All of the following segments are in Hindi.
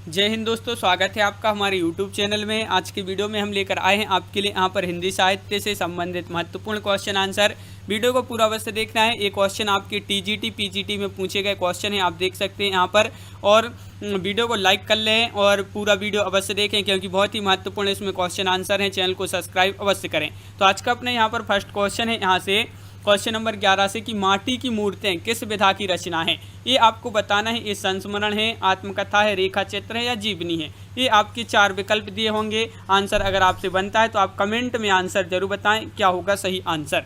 जय हिंद दोस्तों, स्वागत है आपका हमारे YouTube चैनल में। आज की वीडियो में हम लेकर आए हैं आपके लिए यहाँ पर हिंदी साहित्य से संबंधित महत्वपूर्ण क्वेश्चन आंसर। वीडियो को पूरा अवश्य देखना है। ये क्वेश्चन आपके TGT PGT में पूछे गए क्वेश्चन हैं, आप देख सकते हैं यहाँ पर। और वीडियो को लाइक कर लें और पूरा वीडियो अवश्य देखें क्योंकि बहुत ही महत्वपूर्ण इसमें क्वेश्चन आंसर हैं। चैनल को सब्सक्राइब अवश्य करें। तो आज का अपने यहाँ पर फर्स्ट क्वेश्चन है यहाँ से क्वेश्चन नंबर 11 से कि माटी की मूर्तें किस विधा की रचना है। ये आपको बताना है। ये संस्मरण है, आत्मकथा है, रेखा चित्र है या जीवनी है। ये आपके 4 विकल्प दिए होंगे। आंसर अगर आपसे बनता है तो आप कमेंट में आंसर जरूर बताएं क्या होगा सही आंसर।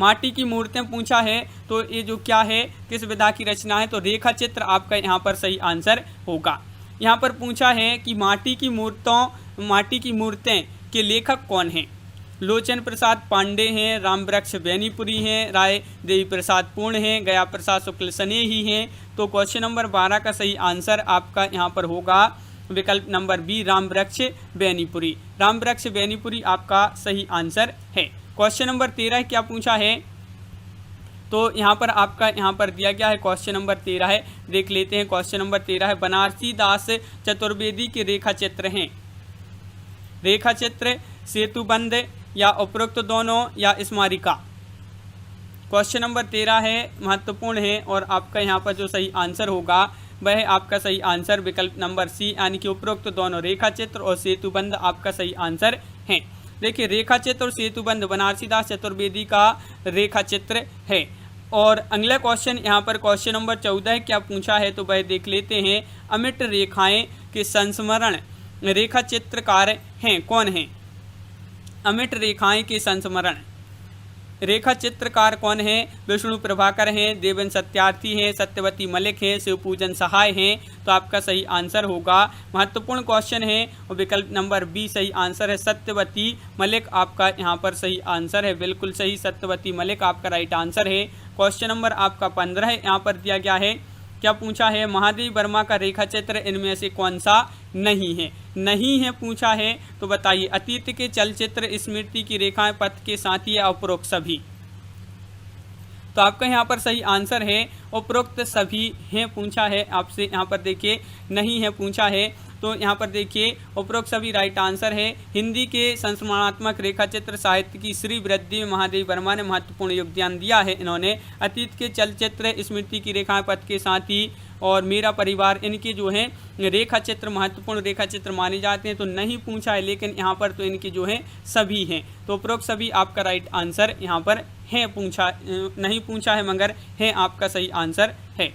माटी की मूर्तें पूछा है तो ये जो क्या है, किस विधा की रचना है, तो रेखा चित्र आपका यहाँ पर सही आंसर होगा। यहाँ पर पूछा है कि माटी की मूर्तें के लेखक कौन हैं। लोचन प्रसाद पांडे हैं, रामवृक्ष बेनीपुरी हैं, राय देवी प्रसाद पूर्ण हैं, गया प्रसाद शुक्ल स्नेही हैं। तो क्वेश्चन नंबर 12 का सही आंसर आपका यहाँ पर होगा विकल्प नंबर बी, रामवृक्ष बेनीपुरी। रामवृक्ष बेनीपुरी आपका सही आंसर है। क्वेश्चन नंबर 13 क्या पूछा है, तो यहाँ पर आपका यहाँ पर दिया गया है क्वेश्चन नंबर 13 है, देख लेते हैं। क्वेश्चन नंबर 13 है, बनारसी दास चतुर्वेदी के रेखा चित्र हैं। रेखा चित्र, सेतुबंध या उपरोक्त दोनों या स्मारिका। क्वेश्चन नंबर 13 है, महत्वपूर्ण है और आपका यहाँ पर जो सही आंसर होगा वह आपका सही आंसर विकल्प नंबर सी यानी कि उपरोक्त दोनों रेखा चित्र और सेतुबंध आपका सही आंसर है। देखिए, रेखा चित्र और सेतुबंध बनारसी दास चतुर्वेदी का रेखा चित्र है। और अगला क्वेश्चन यहाँ पर क्वेश्चन नंबर 14 क्या पूछा है, तो वह देख लेते हैं। अमिट रेखाएं के संस्मरण रेखा चित्रकार हैं, कौन हैं। अमिट रेखाएं के संस्मरण रेखा चित्रकार कौन है। विष्णु प्रभाकर हैं, देवन सत्यार्थी हैं, सत्यवती मलिक हैं, शिवपूजन सहाय हैं। तो आपका सही आंसर होगा, महत्वपूर्ण क्वेश्चन है और विकल्प नंबर बी सही आंसर है, सत्यवती मलिक आपका यहाँ पर सही आंसर है। बिल्कुल सही, सत्यवती मलिक आपका राइट आंसर है। क्वेश्चन नंबर आपका 15 है, यहाँ पर दिया गया है। क्या पूछा है, महादेवी वर्मा का रेखा चित्र इनमें से कौन सा नहीं है। नहीं है पूछा है तो बताइए। अतीत के चलचित्र, स्मृति की रेखाएं, पथ के साथी या उपरोक्त सभी। तो आपका यहाँ पर सही आंसर है उपरोक्त सभी हैं पूछा है आपसे। यहाँ पर देखिए, नहीं है पूछा है तो यहाँ पर देखिए उपरोक्त सभी राइट आंसर है। हिंदी के संस्मरणात्मक रेखा चित्र साहित्य की श्री वृद्धि में महादेवी वर्मा ने महत्वपूर्ण योगदान दिया है। इन्होंने अतीत के चलचित्र, स्मृति की रेखाएं, पथ के साथी और मेरा परिवार, इनके जो हैं रेखा चित्र महत्वपूर्ण रेखा चित्र माने जाते हैं। तो नहीं पूछा है, लेकिन यहाँ पर तो इनके जो हैं सभी हैं। तो उपरोक्त सभी आपका राइट आंसर यहाँ पर है। पूछा नहीं पूछा है मगर है आपका सही आंसर है।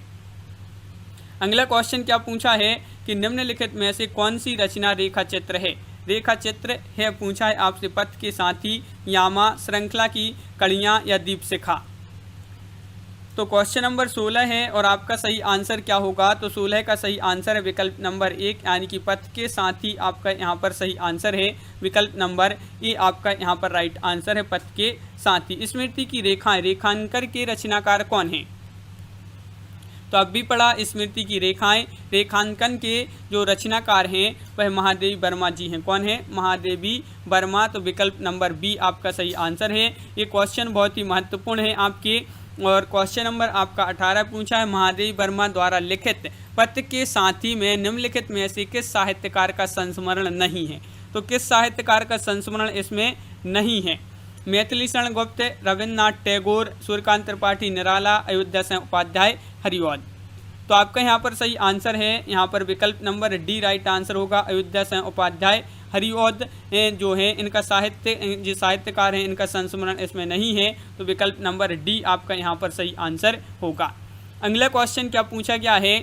अगला क्वेश्चन क्या पूछा है कि निम्नलिखित में से कौन सी रचना रेखा चित्र है। रेखा चित्र है पूछा है आपसे, पथ के साथी, यामा, श्रृंखला की कड़ियाँ या दीपशिखा। तो क्वेश्चन नंबर 16 है और आपका सही आंसर क्या होगा, तो 16 का सही आंसर है विकल्प नंबर 1 यानी कि पथ के साथी आपका यहाँ पर सही आंसर है। विकल्प नंबर ए आपका यहाँ पर राइट आंसर है, पथ के साथी। स्मृति की रेखाएं, रेखांकन के रचनाकार कौन हैं। तो अब भी पढ़ा, स्मृति की रेखाएं, रेखांकन के जो रचनाकार हैं वह महादेवी वर्मा जी हैं। कौन है, महादेवी वर्मा। तो विकल्प नंबर बी आपका सही आंसर है। ये क्वेश्चन बहुत ही महत्वपूर्ण है आपके। और क्वेश्चन नंबर आपका 18 पूछा है, महादेवी वर्मा द्वारा लिखित पथ के साथी में निम्नलिखित में से किस साहित्यकार का संस्मरण नहीं है। तो किस साहित्यकार का संस्मरण इसमें नहीं है। मैथिली शरण गुप्त, रविन्द्रनाथ टैगोर, सूर्यकांत त्रिपाठी निराला, अयोध्या सिंह उपाध्याय, हरिऔध। तो आपका यहाँ पर सही आंसर है, यहाँ पर विकल्प नंबर डी राइट आंसर होगा, अयोध्या सिंह उपाध्याय, हरिऔध जो है इनका जो साहित्यकार हैं इनका संस्मरण इसमें नहीं है। तो विकल्प नंबर डी आपका यहाँ पर सही आंसर होगा। अगला क्वेश्चन क्या पूछा गया है,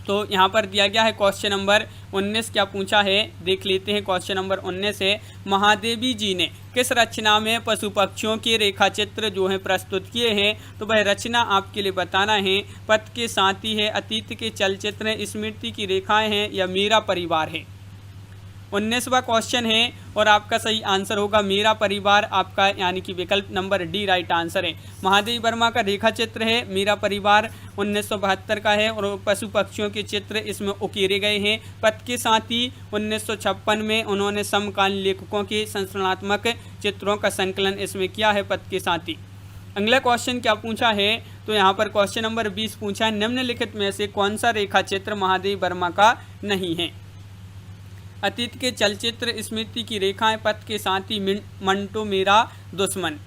तो यहाँ पर दिया गया है क्वेश्चन नंबर 19 क्या पूछा है, देख लेते हैं। क्वेश्चन नंबर 19 है, महादेवी जी ने किस रचना में पशु पक्षियों के रेखा चित्र जो है प्रस्तुत किए हैं। तो वह रचना आपके लिए बताना है। पथ के साथी है, अतीत के चलचित्र, स्मृति की रेखाएं हैं या मेरा परिवार है। 19वां क्वेश्चन है और आपका सही आंसर होगा मेरा परिवार आपका यानी कि विकल्प नंबर डी राइट आंसर है। महादेवी वर्मा का रेखा चित्र है मेरा परिवार 1972 का है और पशु पक्षियों के चित्र इसमें उकेरे गए हैं। पथ के साथी 1956 में उन्होंने समकालीन लेखकों के संस्मरणात्मक चित्रों का संकलन इसमें किया है, पथ के साथी। अगला क्वेश्चन क्या पूछा है, तो तो यहाँ पर क्वेश्चन नंबर 20 पूछा है, निम्नलिखित में से कौन सा रेखा चित्र महादेवी वर्मा का नहीं है? अतीत के चलचित्र, स्मृति की रेखाएं, पथ के साथी, मंटो मेरा दुश्मन।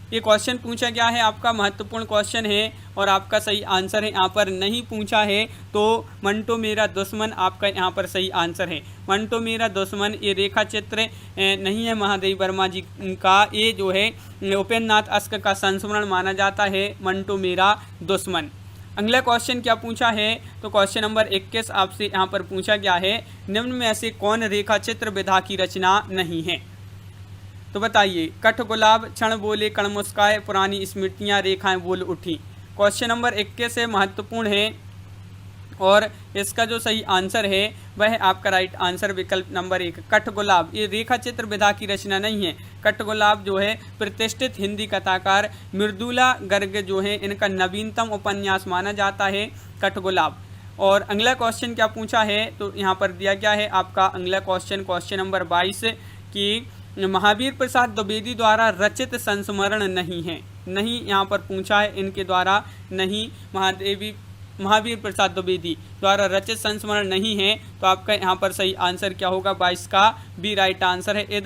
ये क्वेश्चन पूछा गया है, आपका महत्वपूर्ण क्वेश्चन है और आपका सही आंसर है यहाँ पर नहीं पूछा है, तो मंटो मेरा दुश्मन आपका यहाँ पर सही आंसर है। मंटो मेरा दुश्मन ये रेखा चित्र नहीं है महादेवी वर्मा जी का, ये जो है उपेंद्र नाथ अश्क का संस्मरण माना जाता है, मंटो मेरा दुश्मन। अगला क्वेश्चन क्या पूछा है? तो क्वेश्चन नंबर 21 आपसे यहाँ पर पूछा गया है, निम्न में ऐसे कौन रेखा चित्र विधा की रचना नहीं है? तो बताइए। कठ गुलाब, क्षण बोले कण मुस्काए, पुरानी स्मृतियाँ रेखाएं बोल उठी। क्वेश्चन नंबर 21 है, महत्वपूर्ण है और इसका जो सही आंसर है वह है आपका राइट आंसर विकल्प नंबर 1 कठ गुलाब। ये रेखा चित्र विधा की रचना नहीं है। कठ गुलाब जो है प्रतिष्ठित हिंदी कथाकार मृदुला गर्ग जो है इनका नवीनतम उपन्यास माना जाता है कठ गुलाब। और अगला क्वेश्चन क्या पूछा है? तो यहाँ पर दिया गया है आपका अगला क्वेश्चन, क्वेश्चन नंबर 22 की महावीर प्रसाद द्विवेदी द्वारा रचित संस्मरण नहीं है। नहीं यहाँ पर पूछा है, इनके द्वारा नहीं, महावीर प्रसाद द्विवेदी द्वारा रचित संस्मरण नहीं है, तो आपका यहाँ पर सही आंसर क्या होगा? 22 का बी राइट आंसर है।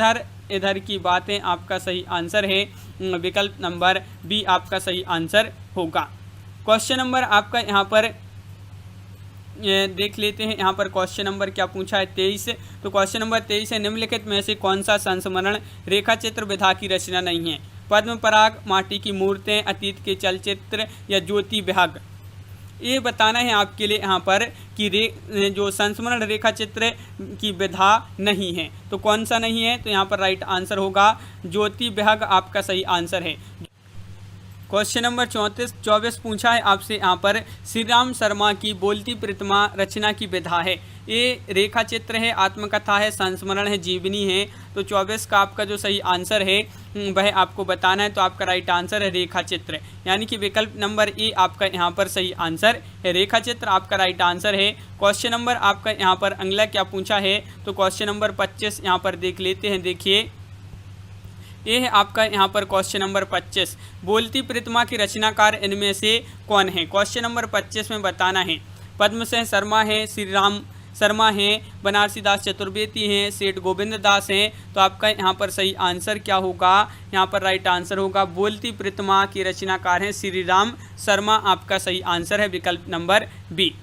इधर की बातें आपका सही आंसर है, विकल्प नंबर बी आपका सही आंसर होगा। क्वेश्चन नंबर आपका यहाँ पर देख लेते हैं। यहाँ पर क्वेश्चन नंबर क्या पूछा है? 23। तो क्वेश्चन नंबर 23 है, निम्नलिखित में से कौन सा संस्मरण रेखा चित्र विधा की रचना नहीं है? पद्म पराग, माटी की मूर्तें, अतीत के चलचित्र या ज्योति विहग। ये बताना है आपके लिए यहाँ पर कि जो संस्मरण रेखा चित्र की विधा नहीं है, तो कौन सा नहीं है? तो यहाँ पर राइट आंसर होगा ज्योति विहग आपका सही आंसर है। क्वेश्चन नंबर 24 पूछा है आपसे यहाँ पर, श्री राम शर्मा की बोलती प्रतिमा रचना की विधा है। ये रेखा चित्र है, आत्मकथा है, संस्मरण है, जीवनी है। तो 24 का आपका जो सही आंसर है वह आपको बताना है, तो आपका राइट आंसर है रेखा चित्र, यानी कि विकल्प नंबर ए आपका यहाँ पर सही आंसर है। रेखा चित्र आपका राइट आंसर है। क्वेश्चन नंबर आपका यहाँ पर अगला क्या पूछा है? तो क्वेश्चन नंबर 25 यहाँ पर देख लेते हैं। देखिए, ये है आपका यहाँ पर क्वेश्चन नंबर 25, बोलती प्रतिमा के रचनाकार इनमें से कौन है? क्वेश्चन नंबर 25 में बताना है। पद्मसेन शर्मा है, श्री राम शर्मा हैं, बनारसी दास चतुर्वेदी हैं, सेठ गोविंद दास हैं। तो आपका यहाँ पर सही आंसर क्या होगा? यहाँ पर राइट आंसर होगा बोलती प्रतिमा के रचनाकार हैं श्री राम शर्मा, आपका सही आंसर है विकल्प नंबर बी।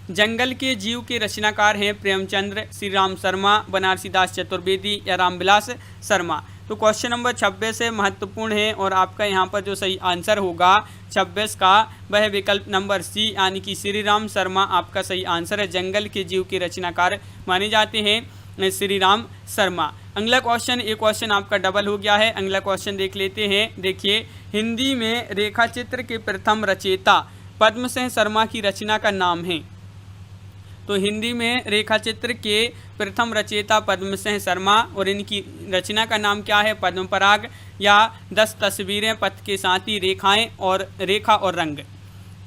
जंगल के जीव के रचनाकार हैं प्रेमचंद्र, श्री राम शर्मा, बनारसी दास चतुर्वेदी या रामविलास शर्मा। तो क्वेश्चन नंबर 26 है, महत्वपूर्ण है और आपका यहाँ पर जो सही आंसर होगा 26 का वह विकल्प नंबर सी, यानी कि श्री राम शर्मा आपका सही आंसर है। जंगल के जीव के रचनाकार माने जाते हैं श्री राम शर्मा। अगला क्वेश्चन, एक क्वेश्चन आपका डबल हो गया है। अगला क्वेश्चन देख लेते हैं। देखिए, हिंदी में रेखा चित्र के प्रथम रचयिता पद्मसेन शर्मा की रचना का नाम है। तो हिंदी में रेखा चित्र के प्रथम रचयिता पद्मसेन शर्मा और इनकी रचना का नाम क्या है? पद्म पराग या 10 तस्वीरें, पथ के साथी, रेखाएं और रेखा और रंग।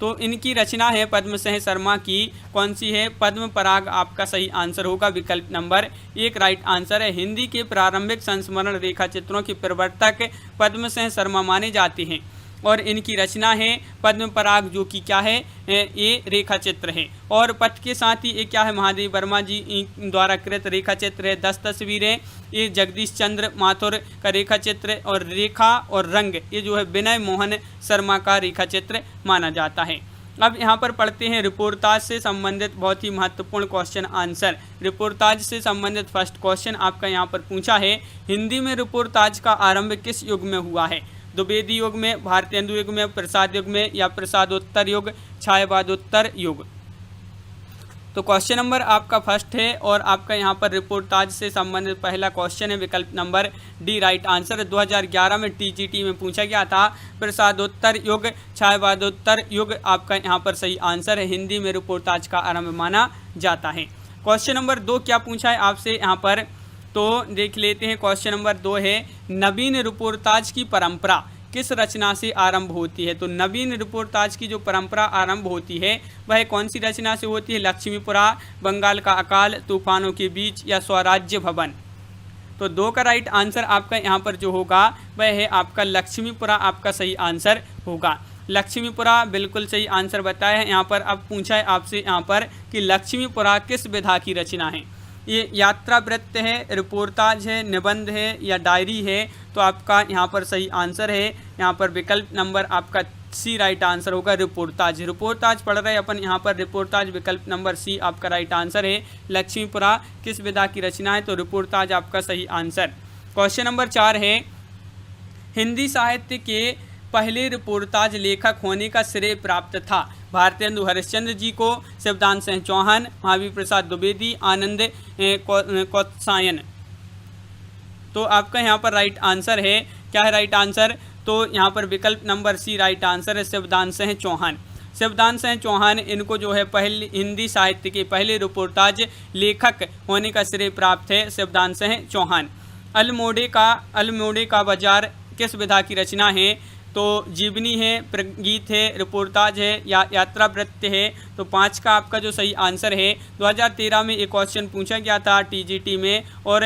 तो इनकी रचना है पद्मसेन शर्मा की, कौन सी है? पद्म पराग आपका सही आंसर होगा विकल्प नंबर 1 राइट आंसर है। हिंदी के प्रारंभिक संस्मरण रेखा चित्रों के प्रवर्तक पद्मसेन शर्मा माने जाते हैं और इनकी रचना है पद्म पराग, जो कि क्या है? ये रेखा चित्र है। और पथ के साथ ही ये क्या है? महादेवी वर्मा जी द्वारा कृत रेखा चित्र है। 10 तस्वीरें, ये जगदीश चंद्र माथुर का रेखा चित्र, और रेखा और रंग ये जो है विनय मोहन शर्मा का रेखा चित्र माना जाता है। अब यहाँ पर पढ़ते हैं रिपोर्टाज से संबंधित बहुत ही महत्वपूर्ण क्वेश्चन आंसर। रिपोर्टाज से संबंधित फर्स्ट क्वेश्चन आपका यहाँ पर पूछा है, हिंदी में रिपोर्टाज का आरंभ किस युग में हुआ है? द्विवेदी युग में, भारतेंदु युग में, प्रसाद युग में या प्रसादोत्तर युग, छायावादोत्तर युग। तो क्वेश्चन नंबर आपका फर्स्ट है और आपका यहाँ पर रिपोर्टाज से संबंधित पहला क्वेश्चन है विकल्प नंबर डी राइट आंसर। 2011 में टीजीटी में पूछा गया था। प्रसादोत्तर युग, छायावादोत्तर युग आपका यहाँ पर सही आंसर है। हिंदी में रिपोर्टाज का आरंभ माना जाता है। क्वेश्चन नंबर 2 क्या पूछा है आपसे यहाँ पर? तो देख लेते हैं। क्वेश्चन नंबर 2 है, नवीन रिपोर्टाज की परंपरा किस रचना से आरंभ होती है? तो नवीन रिपोर्टाज की जो परंपरा आरंभ होती है वह कौन सी रचना से होती है? लक्ष्मीपुरा, बंगाल का अकाल, तूफानों के बीच या स्वराज्य भवन। तो 2 का राइट आंसर आपका यहाँ पर जो होगा वह है आपका लक्ष्मीपुरा, आपका सही आंसर होगा। लक्ष्मीपुरा बिल्कुल सही आंसर बताया है। यहाँ पर अब पूछा है आपसे यहाँ पर कि लक्ष्मीपुरा किस विधा की रचना है। ये यात्रा वृत्त है, रिपोर्टाज है, निबंध है या डायरी है। तो आपका यहाँ पर सही आंसर है यहाँ पर विकल्प नंबर आपका सी राइट आंसर होगा, रिपोर्टाज। रिपोर्टाज पढ़ रहे हैं अपन यहाँ पर, रिपोर्टाज विकल्प नंबर सी आपका राइट आंसर है। लक्ष्मीपुरा किस विधा की रचना है, तो रिपोर्टाज आपका सही आंसर। क्वेश्चन नंबर 4 है, हिंदी साहित्य के पहले रिपोर्टाज लेखक होने का श्रेय प्राप्त था। भारतेंदु हरिश्चंद्र जी को, शिवदान सिंह चौहान, महावीर प्रसाद द्विवेदी, आनंद कौत्सायन। तो आपका यहाँ पर राइट आंसर है, क्या है राइट आंसर, तो यहाँ पर विकल्प नंबर सी राइट आंसर है, शिवदान सिंह चौहान। शिवदान सिंह चौहान इनको जो है पहले हिंदी साहित्य के पहले रिपोर्टाज लेखक होने का श्रेय प्राप्त है, शिवदान सिंह चौहान। अल्मोड़े का बाजार किस विधा की रचना है, तो जीवनी है, गीत है, रिपोर्टाज है या यात्रा वृत्त है। तो 5 का आपका जो सही आंसर है। 2013 में एक क्वेश्चन पूछा गया था टीजीटी में, और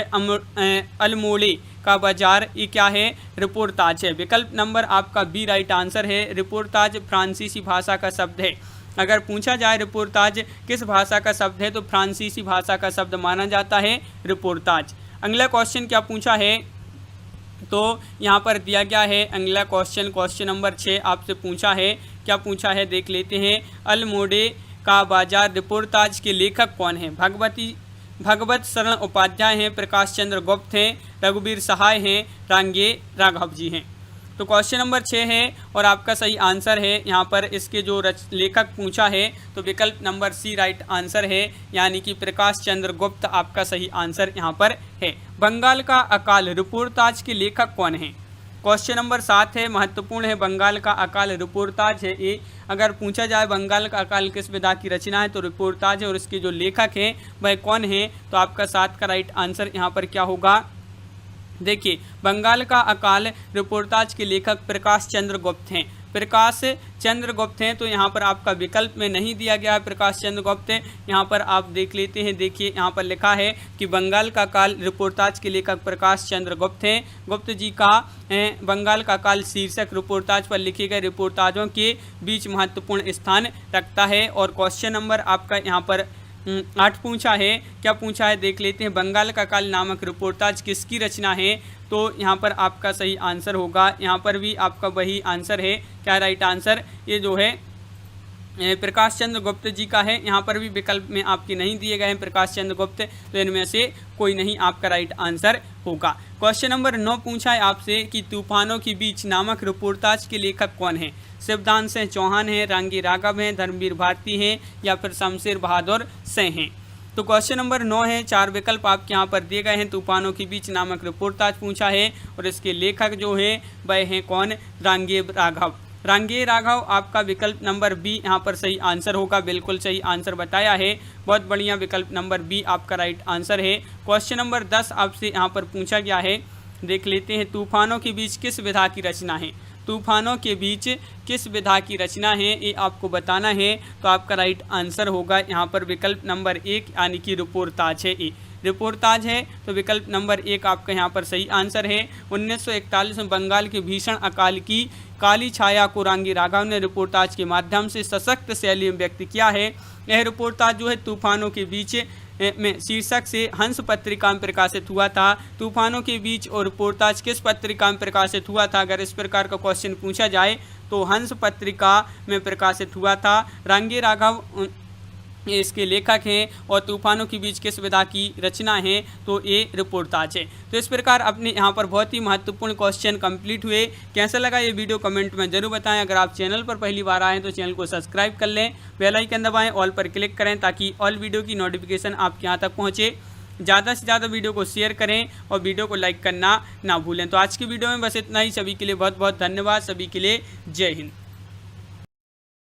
अल्मोड़े का बाजार ये क्या है, रिपोर्टाज है। विकल्प नंबर आपका बी राइट आंसर है, रिपोर्टाज फ्रांसीसी भाषा का शब्द है। अगर पूछा जाए रिपोर्टाज किस भाषा का शब्द है, तो फ्रांसीसी भाषा का शब्द माना जाता है रिपोर्टाज। अगला क्वेश्चन क्या पूछा है, तो यहाँ पर दिया गया है अगला क्वेश्चन नंबर 6 आपसे पूछा है, क्या पूछा है देख लेते हैं। अल्मोड़े का बाजार रिपोर्टाज के लेखक कौन है। भगवत शरण उपाध्याय हैं, प्रकाश चंद्र गुप्त हैं, रघुवीर सहाय हैं, रांगे राघव जी हैं। तो क्वेश्चन नंबर 6 है और आपका सही आंसर है यहाँ पर इसके जो लेखक पूछा है, तो विकल्प नंबर सी राइट आंसर है, यानी कि प्रकाश चंद्र गुप्त आपका सही आंसर यहाँ पर है। बंगाल का अकाल रिपोर्टाज के लेखक कौन है। क्वेश्चन नंबर 7 है, महत्वपूर्ण है, बंगाल का अकाल रिपोर्टाज है। ये अगर पूछा जाए बंगाल का अकाल किस विधा की रचना है, तो रिपोर्टाज है, और इसके जो लेखक हैं वह कौन है, तो आपका 7 का राइट आंसर यहाँ पर क्या होगा। देखिए, बंगाल का अकाल रिपोर्टाज के लेखक प्रकाश चंद्र गुप्त हैं, प्रकाश चंद्र गुप्त हैं। तो यहाँ पर आपका विकल्प में नहीं दिया गया है प्रकाश चंद्र गुप्त। यहाँ पर आप देख लेते हैं, देखिए यहाँ पर लिखा है कि बंगाल का काल रिपोर्टाज के लेखक प्रकाश चंद्र गुप्त हैं। गुप्त जी का बंगाल का काल शीर्षक रिपोर्टाज पर लिखे गए रिपोर्टाजों के बीच महत्वपूर्ण स्थान रखता है। और क्वेश्चन नंबर आपका यहाँ पर 8 पूछा है, क्या पूछा है देख लेते हैं। बंगाल का काल नामक रिपोर्टाज किसकी रचना है, तो यहाँ पर आपका सही आंसर होगा, यहाँ पर भी आपका वही आंसर है, क्या राइट आंसर, ये जो है प्रकाश चंद्र गुप्त जी का है। यहाँ पर भी विकल्प में आपके नहीं दिए गए हैं प्रकाश चंद्र गुप्त, तो इनमें से कोई नहीं आपका राइट आंसर होगा। क्वेश्चन नंबर 9 पूछा है आपसे कि तूफानों के बीच नामक रिपोर्टाज के लेखक कौन है। शिवदान सिंह चौहान हैं, रांगे राघव हैं, धर्मवीर भारती हैं या फिर शमशेर बहादुर सिंह हैं। तो क्वेश्चन नंबर 9 है, 4 विकल्प आपके यहाँ पर दिए गए हैं। तूफानों के बीच नामक रिपोर्टाज पूछा है और इसके लेखक जो है वह हैं कौन, रांगे राघव। रांगे राघव आपका विकल्प नंबर बी यहाँ पर सही आंसर होगा, बिल्कुल सही आंसर बताया है, बहुत बढ़िया, विकल्प नंबर बी आपका राइट आंसर है। क्वेश्चन नंबर 10 आपसे यहाँ पर पूछा गया है, देख लेते हैं। तूफानों के बीच किस विधा की रचना है। तूफानों के बीच किस विधा की रचना है, ये आपको बताना है। तो आपका राइट आंसर होगा यहाँ पर विकल्प नंबर 1, यानी कि रिपोर्टाज है। ये रिपोर्टाज है, तो विकल्प नंबर 1 आपका यहाँ पर सही आंसर है। 1941 में बंगाल के भीषण अकाल की काली छाया को रांगे राघव ने रिपोर्टाज के माध्यम से सशक्त शैली में व्यक्त किया है। यह रिपोर्टाज जो है तूफानों के बीच में शीर्षक से हंस पत्रिका में प्रकाशित हुआ था। तूफानों के बीच और रिपोर्टाज किस पत्रिका में प्रकाशित हुआ था, अगर इस प्रकार का क्वेश्चन पूछा जाए तो हंस पत्रिका में प्रकाशित हुआ था। रांगे राघव इसके लेखक हैं और तूफानों के बीच किस विधा की रचना है, तो ये रिपोर्टाज है। तो इस प्रकार अपने यहाँ पर बहुत ही महत्वपूर्ण क्वेश्चन कंप्लीट हुए। कैसा लगा ये वीडियो कमेंट में जरूर बताएं। अगर आप चैनल पर पहली बार आए हैं तो चैनल को सब्सक्राइब कर लें, बेल आइकन दबाएं, ऑल पर क्लिक करें ताकि ऑल वीडियो की नोटिफिकेशन आपके यहाँ तक पहुँचे। ज़्यादा से ज़्यादा वीडियो को शेयर करें और वीडियो को लाइक करना ना भूलें। तो आज की वीडियो में बस इतना ही। सभी के लिए बहुत बहुत धन्यवाद। सभी के लिए जय हिंद।